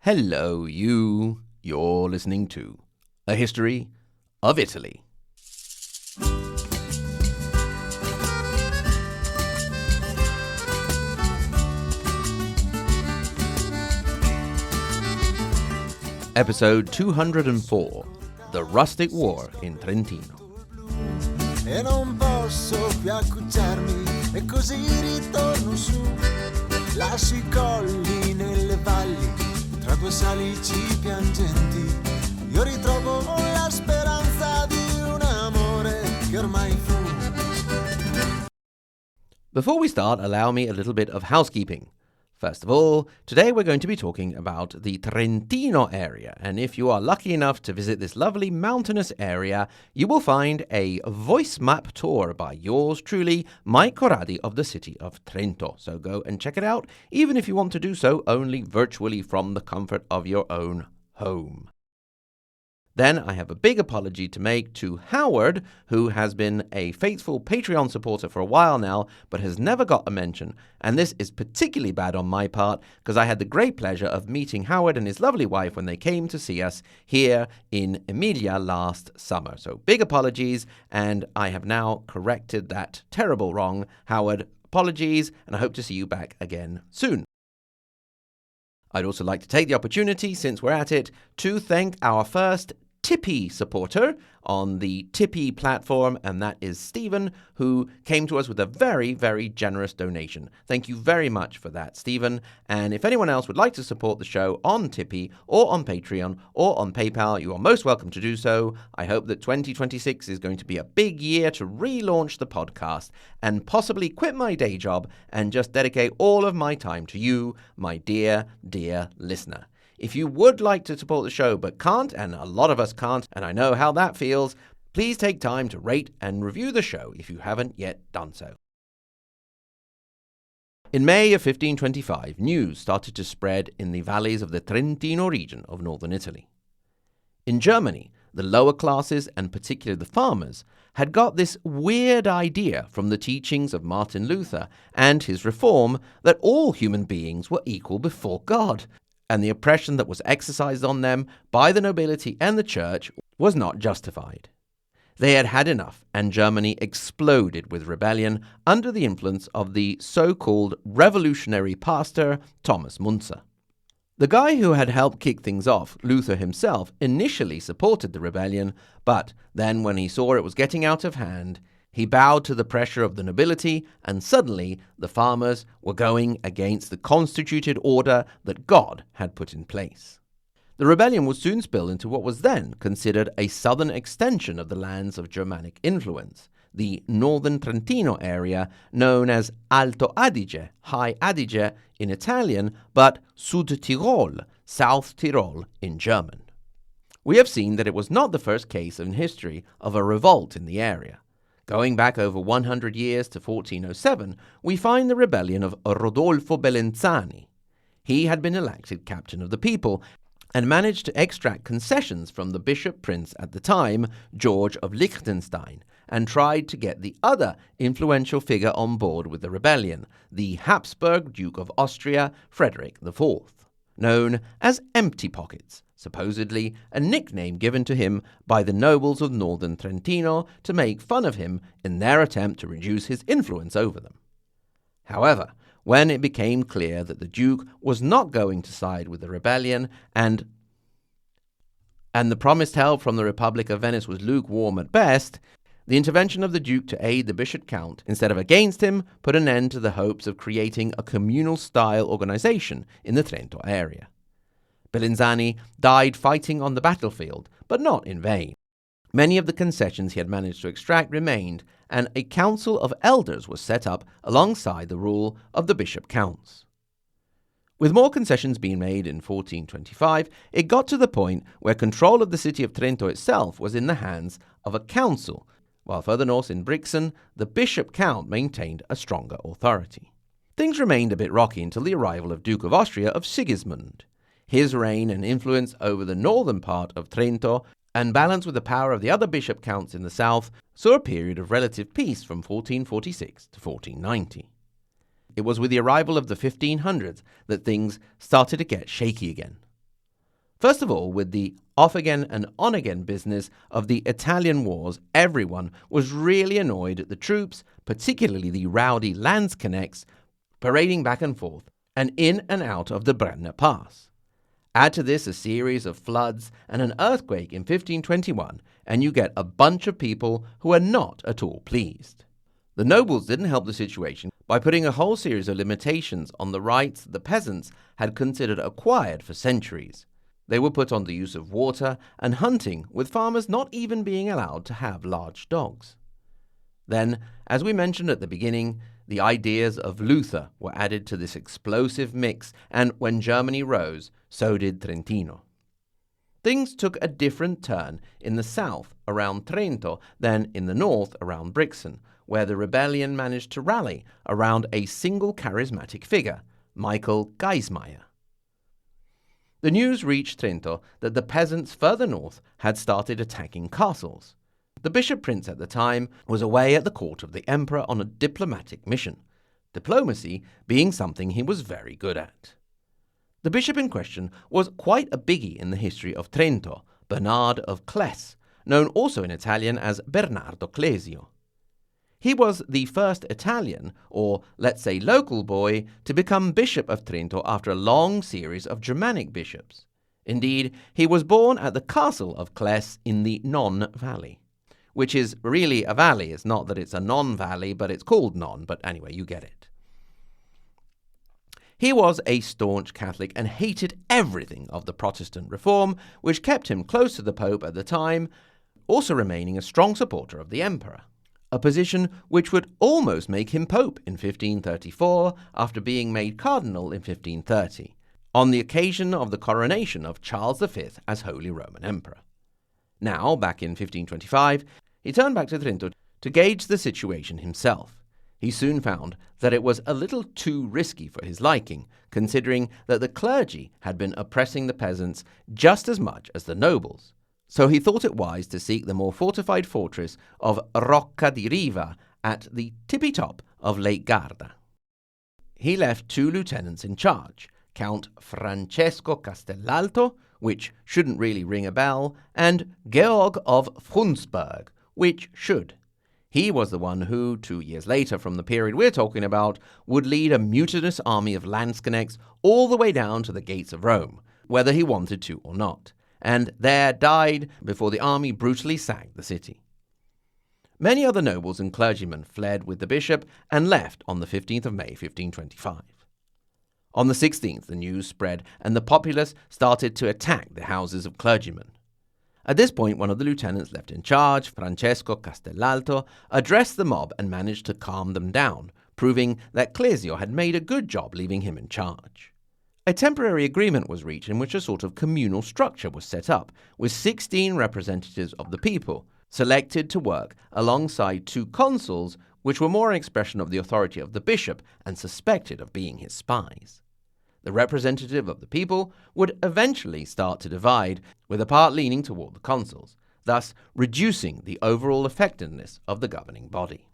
Hello, you. You're listening to A History of Italy. Episode 204, The Rustic War in Trentino. E non posso più accucciarmi e così ritorno su. Lascio i colli nelle valli tra due salici piangenti. Io ritrovo la speranza di un amore che ormai fu. Before we start, allow me a little bit of housekeeping. First of all, today we're going to be talking about the Trentino area, and if you are lucky enough to visit this lovely mountainous area, you will find a voice map tour by yours truly, Mike Corradi of the city of Trento. So go and check it out, even if you want to do so only virtually from the comfort of your own home. Then I have a big apology to make to Howard, who has been a faithful Patreon supporter for a while now, but has never got a mention. And this is particularly bad on my part, because I had the great pleasure of meeting Howard and his lovely wife when they came to see us here in Emilia last summer. So big apologies, and I have now corrected that terrible wrong. Howard, apologies, and I hope to see you back again soon. I'd also like to take the opportunity, since we're at it, to thank our first Tippy supporter on the Tippy platform, and that is Stephen, who came to us with a very, very generous donation. Thank you very much for that, Stephen. And if anyone else would like to support the show on Tippy or on Patreon or on PayPal, you are most welcome to do so. I hope that 2026 is going to be a big year to relaunch the podcast and possibly quit my day job and just dedicate all of my time to you, my dear, dear listener. If you would like to support the show but can't, and a lot of us can't, and I know how that feels, please take time to rate and review the show if you haven't yet done so. In May of 1525, news started to spread in the valleys of the Trentino region of northern Italy. In Germany, the lower classes, and particularly the farmers, had got this weird idea from the teachings of Martin Luther and his reform that all human beings were equal before God, and the oppression that was exercised on them by the nobility and the church was not justified. They had had enough, and Germany exploded with rebellion under the influence of the so-called revolutionary pastor Thomas Müntzer. The guy who had helped kick things off, Luther himself, initially supported the rebellion, but then when he saw it was getting out of hand, he bowed to the pressure of the nobility, and suddenly the farmers were going against the constituted order that God had put in place. The rebellion would soon spill into what was then considered a southern extension of the lands of Germanic influence, the northern Trentino area known as Alto Adige, High Adige in Italian, but Sud Tirol, South Tyrol in German. We have seen that it was not the first case in history of a revolt in the area. Going back over 100 years to 1407, we find the rebellion of Rodolfo Bellinzani. He had been elected captain of the people and managed to extract concessions from the bishop prince at the time, George of Liechtenstein, and tried to get the other influential figure on board with the rebellion, the Habsburg Duke of Austria, Frederick IV, known as Empty Pockets, supposedly a nickname given to him by the nobles of northern Trentino to make fun of him in their attempt to reduce his influence over them. However, when it became clear that the Duke was not going to side with the rebellion and the promised help from the Republic of Venice was lukewarm at best, the intervention of the Duke to aid the Bishop Count, instead of against him, put an end to the hopes of creating a communal-style organization in the Trento area. Bellinzani died fighting on the battlefield, but not in vain. Many of the concessions he had managed to extract remained, and a council of elders was set up alongside the rule of the bishop counts. With more concessions being made in 1425, it got to the point where control of the city of Trento itself was in the hands of a council, while further north in Brixen, the bishop count maintained a stronger authority. Things remained a bit rocky until the arrival of Duke of Austria of Sigismund. His reign and influence over the northern part of Trento, and balanced with the power of the other bishop counts in the south, saw a period of relative peace from 1446 to 1490. It was with the arrival of the 1500s that things started to get shaky again. First of all, with the off-again and on-again business of the Italian wars, everyone was really annoyed at the troops, particularly the rowdy Landsknechts, parading back and forth and in and out of the Brenner Pass. Add to this a series of floods and an earthquake in 1521, and you get a bunch of people who are not at all pleased. The nobles didn't help the situation by putting a whole series of limitations on the rights the peasants had considered acquired for centuries. They were put on the use of water and hunting, with farmers not even being allowed to have large dogs. Then, as we mentioned at the beginning, the ideas of Luther were added to this explosive mix, and when Germany rose, so did Trentino. Things took a different turn in the south around Trento than in the north around Brixen, where the rebellion managed to rally around a single charismatic figure, Michael Gaismair. The news reached Trento that the peasants further north had started attacking castles. The bishop prince at the time was away at the court of the emperor on a diplomatic mission, diplomacy being something he was very good at. The bishop in question was quite a biggie in the history of Trento, Bernard of Cles, known also in Italian as Bernardo Clesio. He was the first Italian, or let's say local boy, to become Bishop of Trento after a long series of Germanic bishops. Indeed, he was born at the castle of Cles in the Non Valley, which is really a valley. It's not that it's a non-valley, but it's called Non, but anyway, you get it. He was a staunch Catholic and hated everything of the Protestant Reform, which kept him close to the Pope at the time, also remaining a strong supporter of the Emperor, a position which would almost make him Pope in 1534 after being made Cardinal in 1530, on the occasion of the coronation of Charles V as Holy Roman Emperor. Now, back in 1525, he turned back to Trento to gauge the situation himself. He soon found that it was a little too risky for his liking, considering that the clergy had been oppressing the peasants just as much as the nobles. So he thought it wise to seek the more fortified fortress of Rocca di Riva at the tippy-top of Lake Garda. He left 2 lieutenants in charge, Count Francesco Castellalto, which shouldn't really ring a bell, and Georg of Frundsberg, which should. He was the one who, 2 years later from the period we're talking about, would lead a mutinous army of Landsknechts all the way down to the gates of Rome, whether he wanted to or not, and there died before the army brutally sacked the city. Many other nobles and clergymen fled with the bishop and left on the 15th of May, 1525. On the 16th, the news spread and the populace started to attack the houses of clergymen. At this point, one of the lieutenants left in charge, Francesco Castellalto, addressed the mob and managed to calm them down, proving that Clesio had made a good job leaving him in charge. A temporary agreement was reached in which a sort of communal structure was set up, with 16 representatives of the people, selected to work alongside 2 consuls, which were more an expression of the authority of the bishop and suspected of being his spies. The representative of the people would eventually start to divide, with a part leaning toward the consuls, thus reducing the overall effectiveness of the governing body.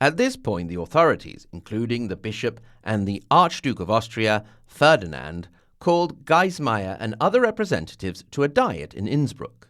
At this point, the authorities, including the bishop and the Archduke of Austria, Ferdinand, called Gaismair and other representatives to a diet in Innsbruck.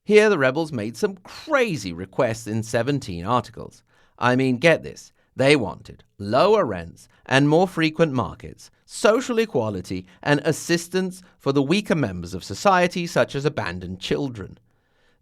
Here the rebels made some crazy requests in 17 articles. I mean, get this. They wanted lower rents and more frequent markets, social equality, and assistance for the weaker members of society, such as abandoned children.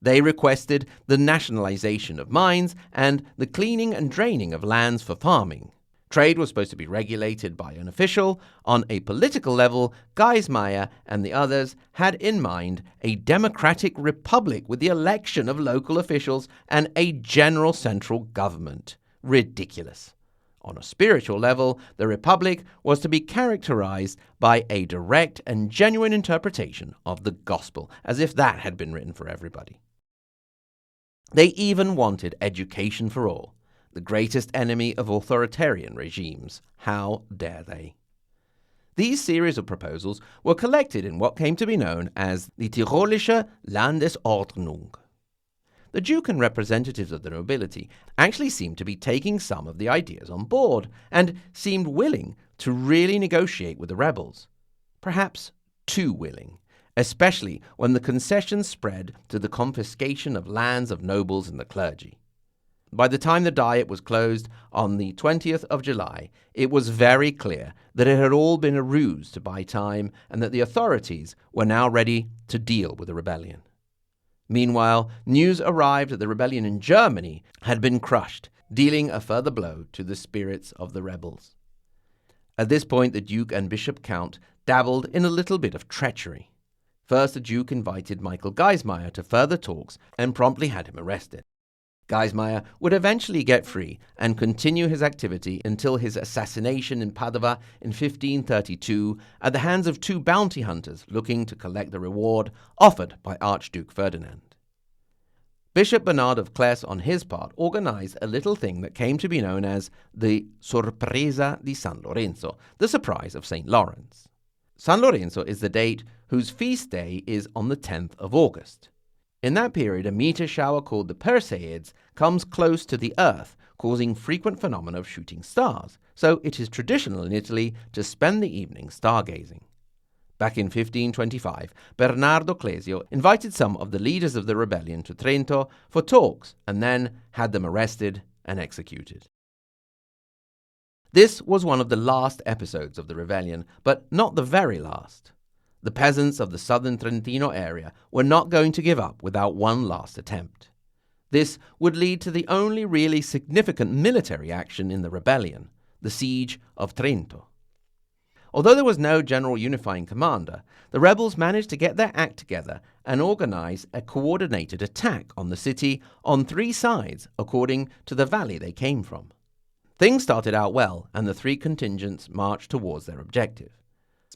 They requested the nationalization of mines and the cleaning and draining of lands for farming. Trade was supposed to be regulated by an official. On a political level, Gaismair and the others had in mind a democratic republic with the election of local officials and a general central government. Ridiculous. On a spiritual level, the Republic was to be characterized by a direct and genuine interpretation of the gospel, as if that had been written for everybody. They even wanted education for all, the greatest enemy of authoritarian regimes. How dare they? These series of proposals were collected in what came to be known as the Tirolische Landesordnung. The Duke and representatives of the nobility actually seemed to be taking some of the ideas on board and seemed willing to really negotiate with the rebels. Perhaps too willing, especially when the concessions spread to the confiscation of lands of nobles and the clergy. By the time the Diet was closed on the 20th of July, it was very clear that it had all been a ruse to buy time and that the authorities were now ready to deal with the rebellion. Meanwhile, news arrived that the rebellion in Germany had been crushed, dealing a further blow to the spirits of the rebels. At this point, the Duke and Bishop Count dabbled in a little bit of treachery. First, the Duke invited Michael Gaismair to further talks and promptly had him arrested. Gaismair would eventually get free and continue his activity until his assassination in Padua in 1532 at the hands of two bounty hunters looking to collect the reward offered by Archduke Ferdinand. Bishop Bernard of Cles, on his part, organized a little thing that came to be known as the Sorpresa di San Lorenzo, the surprise of St. Lawrence. San Lorenzo is the date whose feast day is on the 10th of August. In that period, a meteor shower called the Perseids comes close to the Earth, causing frequent phenomena of shooting stars, so it is traditional in Italy to spend the evening stargazing. Back in 1525, Bernardo Clesio invited some of the leaders of the rebellion to Trento for talks and then had them arrested and executed. This was one of the last episodes of the rebellion, but not the very last. The peasants of the southern Trentino area were not going to give up without one last attempt. This would lead to the only really significant military action in the rebellion, the siege of Trento. Although there was no general unifying commander, the rebels managed to get their act together and organize a coordinated attack on the city on three sides according to the valley they came from. Things started out well, and the three contingents marched towards their objective.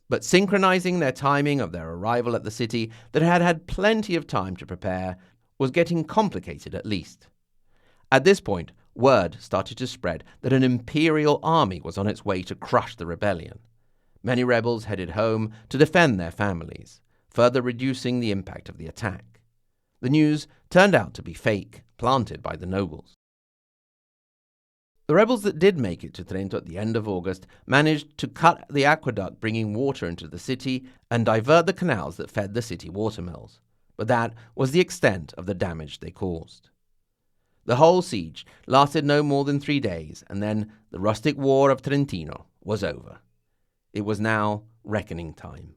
But synchronizing their timing of their arrival at the city that had had plenty of time to prepare was getting complicated at least. At this point, word started to spread that an imperial army was on its way to crush the rebellion. Many rebels headed home to defend their families, further reducing the impact of the attack. The news turned out to be fake, planted by the nobles. The rebels that did make it to Trento at the end of August managed to cut the aqueduct bringing water into the city and divert the canals that fed the city watermills. But that was the extent of the damage they caused. The whole siege lasted no more than 3 days, and then the Rustic War of Trentino was over. It was now reckoning time.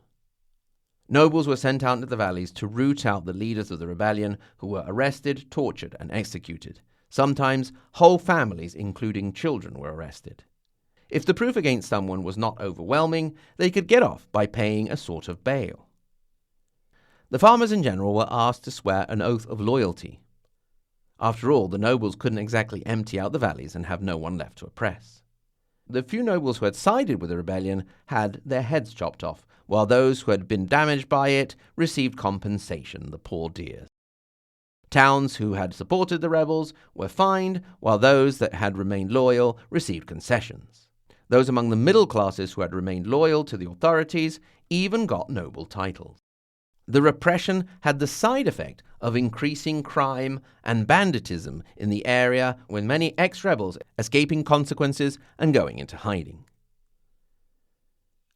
Nobles were sent out into the valleys to root out the leaders of the rebellion, who were arrested, tortured, and executed. Sometimes whole families, including children, were arrested. If the proof against someone was not overwhelming, they could get off by paying a sort of bail. The farmers in general were asked to swear an oath of loyalty. After all, the nobles couldn't exactly empty out the valleys and have no one left to oppress. The few nobles who had sided with the rebellion had their heads chopped off, while those who had been damaged by it received compensation, the poor dears. Towns who had supported the rebels were fined, while those that had remained loyal received concessions. Those among the middle classes who had remained loyal to the authorities even got noble titles. The repression had the side effect of increasing crime and banditism in the area, with many ex-rebels escaping consequences and going into hiding.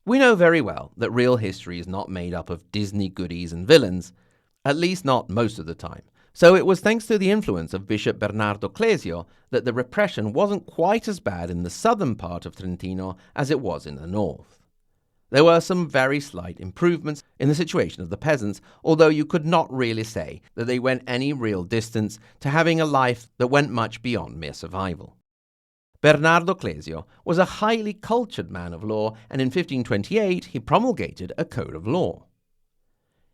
We know very well that real history is not made up of Disney goodies and villains, at least not most of the time. So it was thanks to the influence of Bishop Bernardo Clesio that the repression wasn't quite as bad in the southern part of Trentino as it was in the north. There were some very slight improvements in the situation of the peasants, although you could not really say that they went any real distance to having a life that went much beyond mere survival. Bernardo Clesio was a highly cultured man of law, and in 1528 he promulgated a code of law.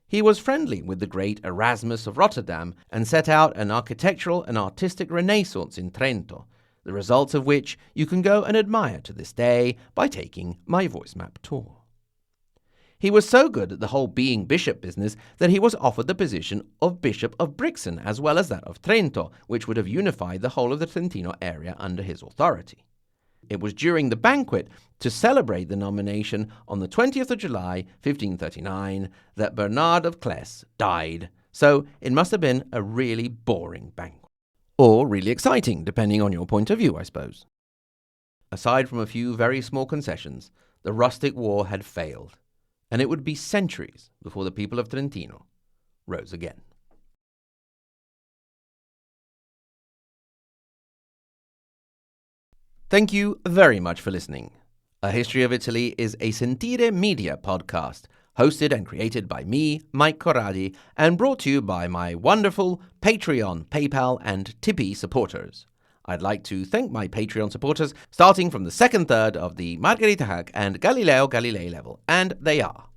He was friendly with the great Erasmus of Rotterdam and set out an architectural and artistic renaissance in Trento, the results of which you can go and admire to this day by taking my voice map tour. He was so good at the whole being bishop business that he was offered the position of Bishop of Brixen as well as that of Trento, which would have unified the whole of the Trentino area under his authority. It was during the banquet to celebrate the nomination on the 20th of July, 1539, that Bernard of Cles died, so it must have been a really boring banquet. Or really exciting, depending on your point of view, I suppose. Aside from a few very small concessions, the Rustic War had failed, and it would be centuries before the people of Trentino rose again. Thank you very much for listening. A History of Italy is a Sentire Media podcast, hosted and created by me, Mike Corradi, and brought to you by my wonderful Patreon, PayPal, and Tipeee supporters. I'd like to thank my Patreon supporters, starting from the second third of the Margherita Hack and Galileo Galilei level, and they are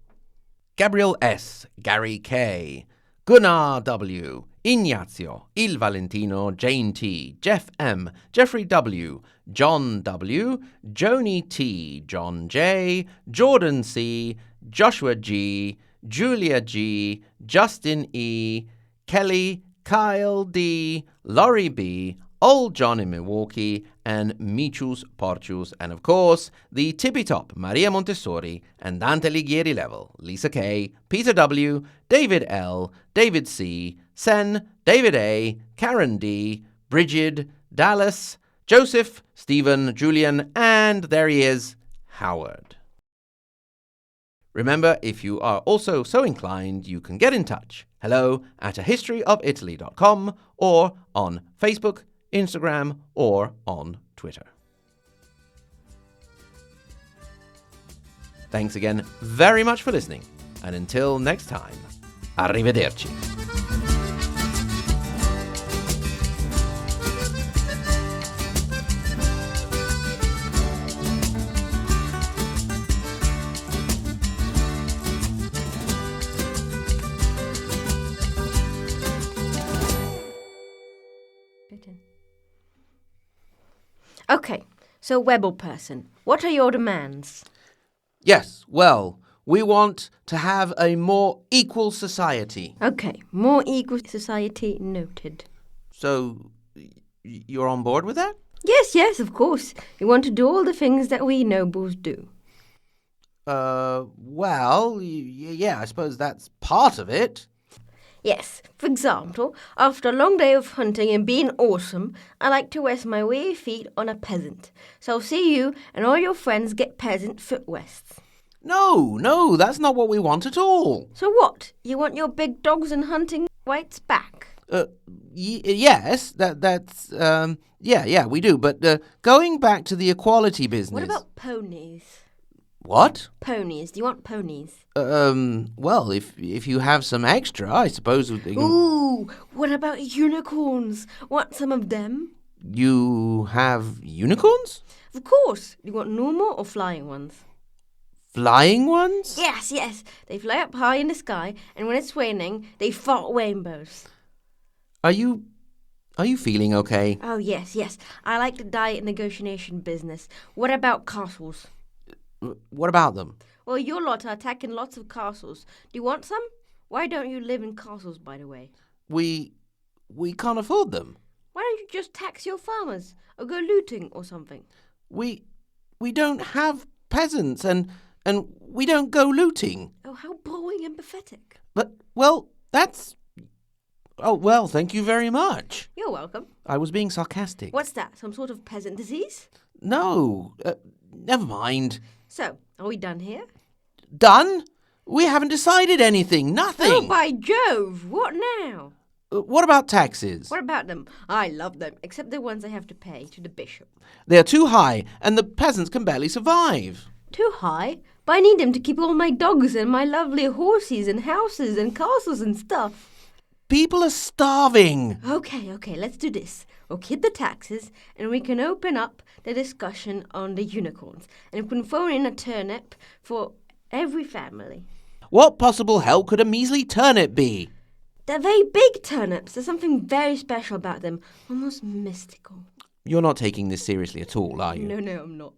Gabriel S., Gary K., Gunnar W., Ignazio, Il Valentino, Jane T., Jeff M., Jeffrey W., John W., Joni T., John J., Jordan C., Joshua G., Julia G., Justin E., Kelly, Kyle D., Laurie B., Old John in Milwaukee, and Michus Porcius, and of course, the tippy top Maria Montessori and Dante Alighieri level, Lisa K., Peter W., David L., David C., Sen, David A., Karen D., Brigid, Dallas, Joseph, Stephen, Julian, and there he is, Howard. Remember, if you are also so inclined, you can get in touch. hello@ahistoryofitaly.com or on Facebook, Instagram, or on Twitter. Thanks again very much for listening, and until next time, arrivederci. Okay, so Webble person, what are your demands? Yes, well, we want to have a more equal society. Okay, more equal society noted. So, you're on board with that? Yes, of course. We want to do all the things that we nobles do. Well, yeah, I suppose that's part of it. Yes, for example, after a long day of hunting and being awesome, I like to rest my weary feet on a peasant. So I'll see you and all your friends get peasant foot rests. No, that's not what we want at all. So what? You want your big dogs and hunting rights back? Yes, that's, yeah, we do. But going back to the equality business... What about ponies? What? Ponies. Do you want ponies? Well, if you have some extra, I suppose... Ooh, what about unicorns? Want some of them? You have unicorns? Of course. You want normal or flying ones? Flying ones? Yes. They fly up high in the sky, and when it's raining, they fart rainbows. Are you feeling okay? Oh, yes. I like the diet negotiation business. What about castles? What about them? Well, your lot are attacking lots of castles. Do you want some? Why don't you live in castles, by the way? We can't afford them. Why don't you just tax your farmers or go looting or something? We don't have peasants and we don't go looting. Oh, how boring and pathetic. But, well, that's... Oh, well, thank you very much. You're welcome. I was being sarcastic. What's that? Some sort of peasant disease? No, never mind. So, are we done here? Done? We haven't decided anything. Nothing. Oh, by Jove! What now? What about taxes? What about them? I love them, except the ones I have to pay to the bishop. They're too high, and the peasants can barely survive. Too high? But I need them to keep all my dogs and my lovely horses and houses and castles and stuff. People are starving. Okay, let's do this. We'll keep the taxes, and we can open up the discussion on the unicorns. And we can throw in a turnip for every family. What possible help could a measly turnip be? They're very big turnips. There's something very special about them, almost mystical. You're not taking this seriously at all, are you? No, I'm not.